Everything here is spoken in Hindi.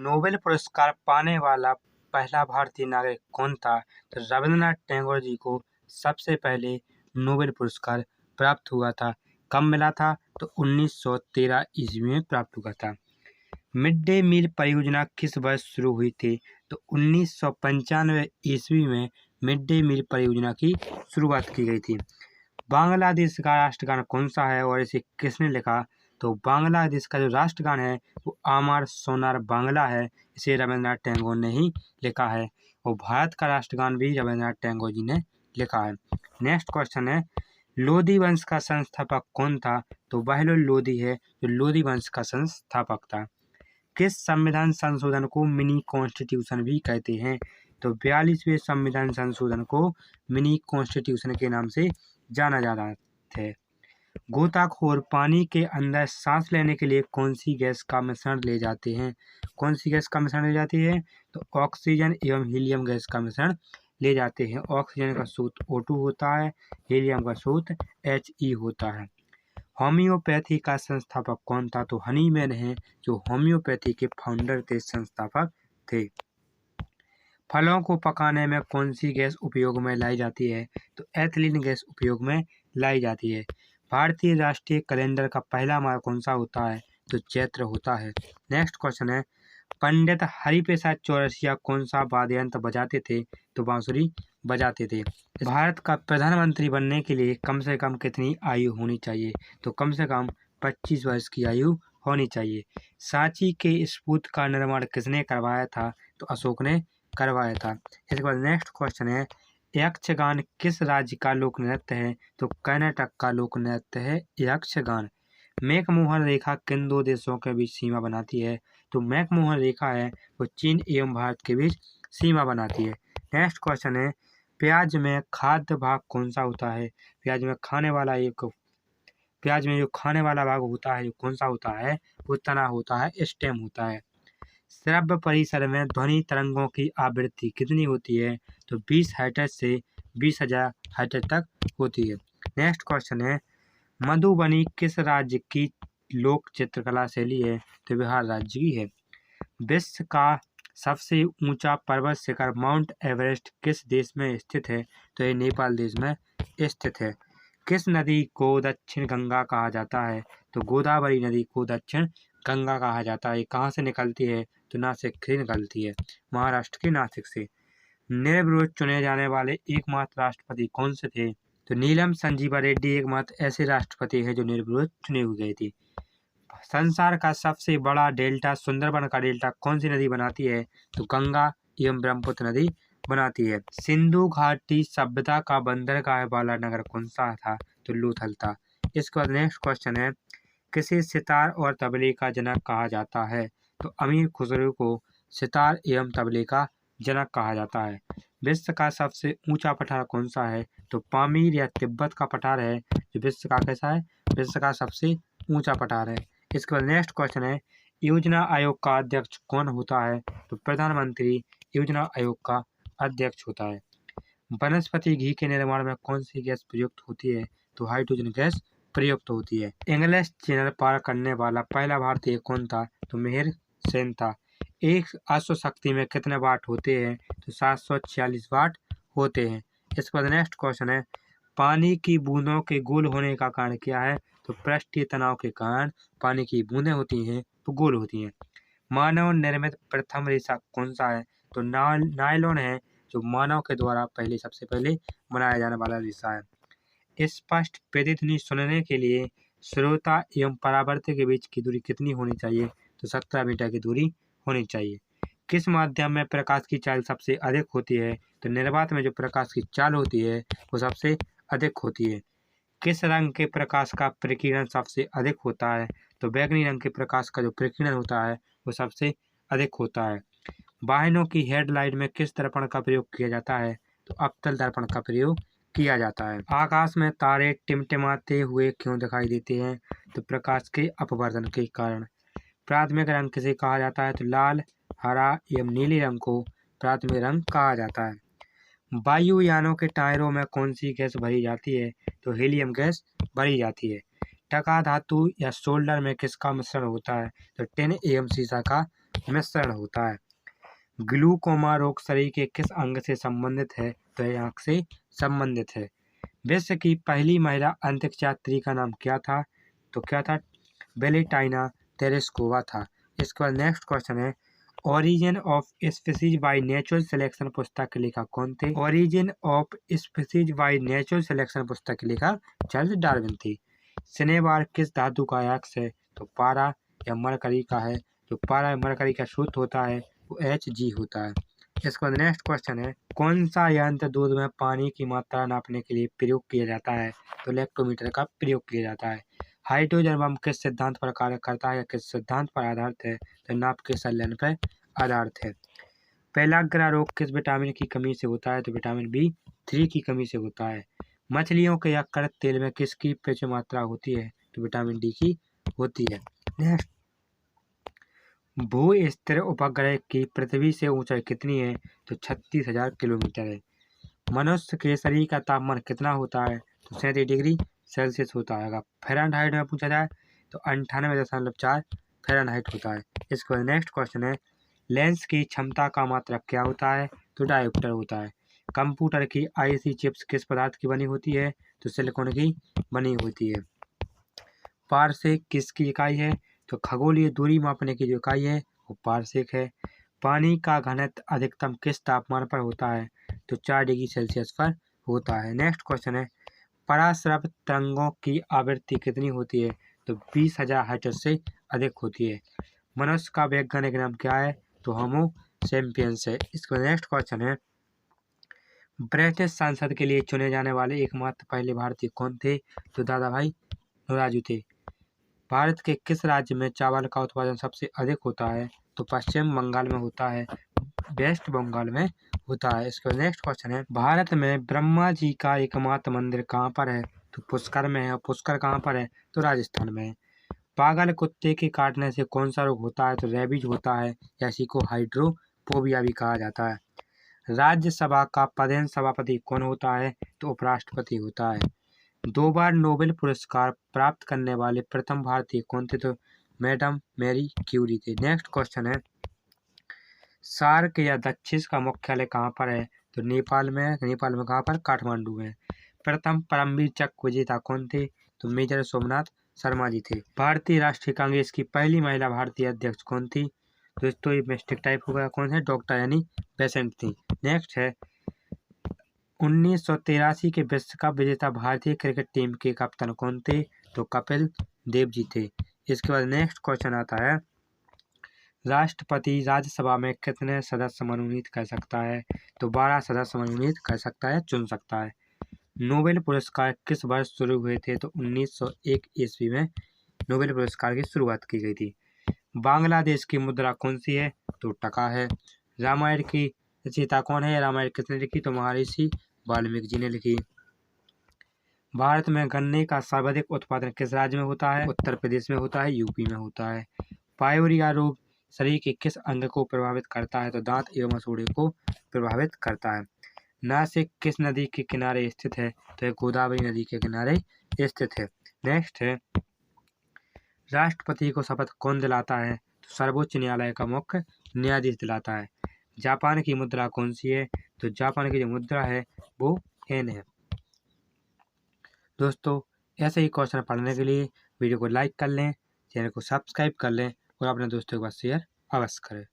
नोबेल पुरस्कार पाने वाला पहला भारतीय नागरिक कौन था? तो रविंद्रनाथ टैगोर जी को सबसे पहले नोबेल पुरस्कार प्राप्त हुआ था। कब मिला था? तो 1913 ईस्वी में प्राप्त हुआ था। मिड डे मील परियोजना किस वर्ष शुरू हुई थी? तो 1995 ईस्वी में मिड डे मील परियोजना की शुरुआत की गई थी। बांग्लादेश का राष्ट्रगान कौन सा है और इसे किसने लिखा? तो बांग्लादेश का जो राष्ट्रगान है वो आमार सोनार बांग्ला है। इसे रविंद्रनाथ टैगोर ने ही लिखा है। और भारत का राष्ट्रगान भी रविंद्रनाथ टैगोर जी ने लिखा है। नेक्स्ट क्वेश्चन है, लोधी वंश का संस्थापक कौन था? तो बहलोल लोधी है जो लोधी वंश का संस्थापक था। किस संविधान संशोधन को मिनी कॉन्स्टिट्यूशन भी कहते हैं? तो 42वें संविधान संशोधन को मिनी कॉन्स्टिट्यूशन के नाम से जाना जाता है। गोताखोर पानी के अंदर सांस लेने के लिए कौन सी गैस का मिश्रण ले जाते हैं? कौन सी गैस का मिश्रण ले जाती है? तो ऑक्सीजन एवं हीलियम गैस का मिश्रण ले जाते हैं। ऑक्सीजन का सूत्र O2 होता है, हीलियम का सूत्र He होता है। होम्योपैथी का संस्थापक कौन था? तो हनीमैन है जो होम्योपैथी के फाउंडर थे, संस्थापक थे। फलों को पकाने में कौन सी गैस उपयोग में लाई जाती है? तो एथिलीन गैस उपयोग में लाई जाती है। भारतीय राष्ट्रीय कैलेंडर का पहला माह कौन सा होता है? तो चैत्र होता है। नेक्स्ट क्वेश्चन है, पंडित हरिप्रसाद चौरसिया कौन सा वाद्य यंत्र बजाते थे? तो बांसुरी बजाते थे। भारत का प्रधानमंत्री बनने के लिए कम से कम कितनी आयु होनी चाहिए? तो कम से कम 25 वर्ष की आयु होनी चाहिए। सांची के स्तूप का निर्माण किसने करवाया था? तो अशोक ने करवाया था। इसके बाद नेक्स्ट क्वेश्चन है, यक्षगान किस राज्य का लोक नृत्य है? तो कर्नाटक का लोक नृत्य है यक्षगान। मैकमोहन रेखा किन दो देशों के बीच सीमा बनाती है? तो मैकमोहन रेखा है वो चीन एवं भारत के बीच सीमा बनाती है। नेक्स्ट क्वेश्चन है, प्याज में खाद्य भाग कौन सा होता है? प्याज में जो खाने वाला भाग होता है, जो कौन सा होता है? वो तना होता है, स्टेम होता है। श्रव्य परिसर में ध्वनि तरंगों की आवृत्ति कितनी होती है? तो 20 हर्ट्ज से 20,000 हर्ट्ज तक होती है। नेक्स्ट क्वेश्चन है, मधुबनी किस राज्य की लोक चित्रकला शैली है? तो बिहार राज्य की है। विश्व का सबसे ऊंचा पर्वत शिखर माउंट एवरेस्ट किस देश में स्थित है? तो ये नेपाल देश में स्थित है। किस नदी को दक्षिण गंगा कहा जाता है? तो गोदावरी नदी को दक्षिण गंगा कहा जाता है। कहाँ से निकलती है? तो नासिक से निकलती है, महाराष्ट्र के नासिक से। निर्विरोध चुने जाने वाले एकमात्र राष्ट्रपति कौन से थे? तो नीलम संजीवा रेड्डी एकमात्र ऐसे राष्ट्रपति है जो निर्विरोध चुने हुए गए थे। संसार का सबसे बड़ा डेल्टा सुंदरबन का डेल्टा कौन सी नदी बनाती है? तो गंगा एवं ब्रह्मपुत्र नदी बनाती है। सिंधु घाटी सभ्यता का बंदरगाह वाला नगर कौन सा था? तो लोथल था। इसके बाद नेक्स्ट क्वेश्चन है, किसे सितार और तबले का जनक कहा जाता है? तो अमीर खुसरो को सितार एवं तबले का जनक कहा जाता है। विश्व का सबसे ऊंचा पठार कौन सा है? तो पामीर या तिब्बत का पठार है जो विश्व का कैसा है? विश्व का सबसे ऊंचा पठार है। इसके बाद नेक्स्ट क्वेश्चन है, योजना आयोग का अध्यक्ष कौन होता है? तो प्रधानमंत्री योजना आयोग का अध्यक्ष होता है। वनस्पति घी के निर्माण में कौन सी गैस प्रयुक्त होती है? तो हाइड्रोजन गैस प्रयुक्त होती है। इंग्लिश चैनल पार करने वाला पहला भारतीय कौन था? तो मिहिर सेन था। एक अश्वशक्ति में कितने वाट होते हैं? तो 746 वाट होते हैं। इसके बाद नेक्स्ट क्वेश्चन है, पानी की बूंदों के गोल होने का कारण क्या है? तो पृष्ठीय तनाव के कारण पानी की बूंदें होती हैं तो गोल होती हैं। मानव निर्मित प्रथम रेशा कौन सा है? तो नायलॉन है जो मानव के द्वारा सबसे पहले बनाया जाने वाला रेशा है। स्पष्ट प्रतिध्वनि सुनने के लिए श्रोता एवं परावर्तक के बीच की दूरी कितनी होनी चाहिए? तो 17 मीटर की दूरी होनी चाहिए। किस माध्यम में प्रकाश की चाल सबसे अधिक होती है? तो निर्वात में जो प्रकाश की चाल होती है वो सबसे अधिक होती है। किस रंग के प्रकाश का प्रकीर्णन सबसे अधिक होता है? तो बैंगनी रंग के प्रकाश का जो प्रकीर्णन होता है वो सबसे अधिक होता है। वाहनों की हेडलाइट में किस दर्पण का प्रयोग किया जाता है? तो अवतल दर्पण का प्रयोग किया जाता है। आकाश में तारे टिमटिमाते हुए क्यों दिखाई देते हैं? तो प्रकाश के अपवर्तन के कारण। प्राथमिक रंग किसे कहा जाता है? तो लाल, हरा एवं नीले रंग को प्राथमिक रंग कहा जाता है। वायुयानों के टायरों में कौन सी गैस भरी जाती है? तो हीलियम गैस भरी जाती है। टका धातु या सोल्डर में किसका मिश्रण होता है? तो टिन एवं सीसा का मिश्रण होता है। ग्लूकोमा रोग शरीर के किस अंग से संबंधित है? तो यह आँख से संबंधित है। विश्व की पहली महिला अंतरिक्ष यात्री का नाम क्या था? तो क्या था? वेलेंटाइना तेरेस्कोवा था। इसके बाद नेक्स्ट क्वेश्चन है, origin of species by natural selection पुस्तक के लेखक कौन थे? Origin of species by natural selection पुस्तक के लेखक चार्ल्स डार्विन थे। शनिवार किस धातु का अयस्क है? तो पारा या मरकरी का है। जो पारा या मरकरी का सूत्र होता है वो Hg होता है। इसके बाद नेक्स्ट क्वेश्चन है, कौन सा यंत्र दूध में पानी की मात्रा नापने के लिए प्रयोग किया जाता है? तो लैक्टोमीटर का प्रयोग किया जाता है। हाइड्रोजन बम किस सिद्धांत पर कार्य करता है या किस सिद्धांत पर आधारित है? तो नाप के संलयन पर आधारित है। पेलाग्रा रोग किस विटामिन की कमी से होता है? तो विटामिन B3 की कमी से होता है। मछलियों के यकृत तेल में किसकी प्रचुर मात्रा होती है? तो विटामिन D की होती है। नेक्स्ट, भू स्थिर उपग्रह की पृथ्वी से ऊंचाई कितनी है? तो 36,000 किलोमीटर है। मनुष्य के शरीर का तापमान कितना होता है? तो 37 डिग्री सेल्सियस होता है। अगर फ़ारेनहाइट में पूछा जाए तो 98.4 फ़ारेनहाइट होता है। इसके बाद नेक्स्ट क्वेश्चन है, लेंस की क्षमता का मात्रक क्या होता है? तो डायोप्टर होता है। कंप्यूटर की आईसी चिप्स किस पदार्थ की बनी होती है? तो सिलिकॉन की बनी होती है। पारसेक किसकी इकाई है? तो खगोलीय दूरी मापने की जो इकाई है वो पारसेक है। पानी का घनत्व अधिकतम किस तापमान पर होता है? तो 4 डिग्री सेल्सियस पर होता है। नेक्स्ट क्वेश्चन है, पराश्रव तरंगों की आवृत्ति कितनी होती है? तो 20,000 हर्ट्ज से अधिक होती है। मनुष्य का वैज्ञानिक नाम क्या है? तो होमो सैपियंस है। इसका नेक्स्ट क्वेश्चन है, ब्रिटिश संसद के लिए चुने जाने वाले एकमात्र पहले भारतीय कौन थे? तो दादा भाई नौरोजी थे। भारत के किस राज्य में चावल का उत्पादन सबसे अधिक होता है? तो पश्चिम बंगाल में होता है, वेस्ट बंगाल में होता है। इसका नेक्स्ट क्वेश्चन है, भारत में ब्रह्मा जी का एकमात्र मंदिर कहाँ पर है? तो पुष्कर में है। और पुष्कर कहाँ पर है? तो राजस्थान में है। पागल कुत्ते के काटने से कौन सा रोग होता है? तो रेबीज होता है, या इसी को हाइड्रोफोबिया भी कहा जाता है। राज्यसभा का पदेन सभापति कौन होता है? तो उपराष्ट्रपति होता है। 2 बार नोबेल पुरस्कार प्राप्त करने वाले प्रथम भारतीय कौन थे? तो मैडम मैरी क्यूरी थे। नेक्स्ट क्वेश्चन है, सार्क या दक्षिण का मुख्यालय कहाँ पर है? तो नेपाल में है। नेपाल में कहाँ पर? काठमांडू में। प्रथम परमवीर चक्र विजेता कौन थे? तो मेजर सोमनाथ शर्मा जी थे। भारतीय राष्ट्रीय कांग्रेस की पहली महिला भारतीय अध्यक्ष कौन थी? दोस्तों ये मिस्टेक टाइप होगा, कौन है? डॉक्टर यानी बेसेंट थी। नेक्स्ट है, 1983 के विश्व कप विजेता भारतीय क्रिकेट टीम के कप्तान कौन थे? तो कपिल देव जी थे। इसके बाद नेक्स्ट क्वेश्चन आता है, राष्ट्रपति राज्यसभा में कितने सदस्य मनोनीत कर सकता है? तो 12 सदस्य मनोनीत कर सकता है, चुन सकता है। नोबेल पुरस्कार किस वर्ष शुरू हुए थे? तो 1901 ईस्वी में नोबेल पुरस्कार की शुरुआत की गई थी। बांग्लादेश की मुद्रा कौन सी है? तो टका है। रामायण की रचयिता कौन है? रामायण किसने लिखी? तो महर्षि वाल्मीकि जी ने लिखी। भारत में गन्ने का सर्वाधिक उत्पादन किस राज्य में होता है? उत्तर प्रदेश में होता है, यूपी में होता है। पायोरिया रोग शरीर के किस अंग को प्रभावित करता है? तो दांत एवं मसूड़े को प्रभावित करता है। नासिक किस नदी के किनारे स्थित है? तो गोदावरी नदी के किनारे स्थित है। नेक्स्ट है, राष्ट्रपति को शपथ कौन दिलाता है? तो सर्वोच्च न्यायालय का मुख्य न्यायाधीश दिलाता है। जापान की मुद्रा कौन सी है? तो जापान की जो मुद्रा है वो येन है। दोस्तों ऐसे ही क्वेश्चन पढ़ने के लिए वीडियो को लाइक कर लें, चैनल को सब्सक्राइब कर लें और अपने दोस्तों के पास शेयर अवश्य करें।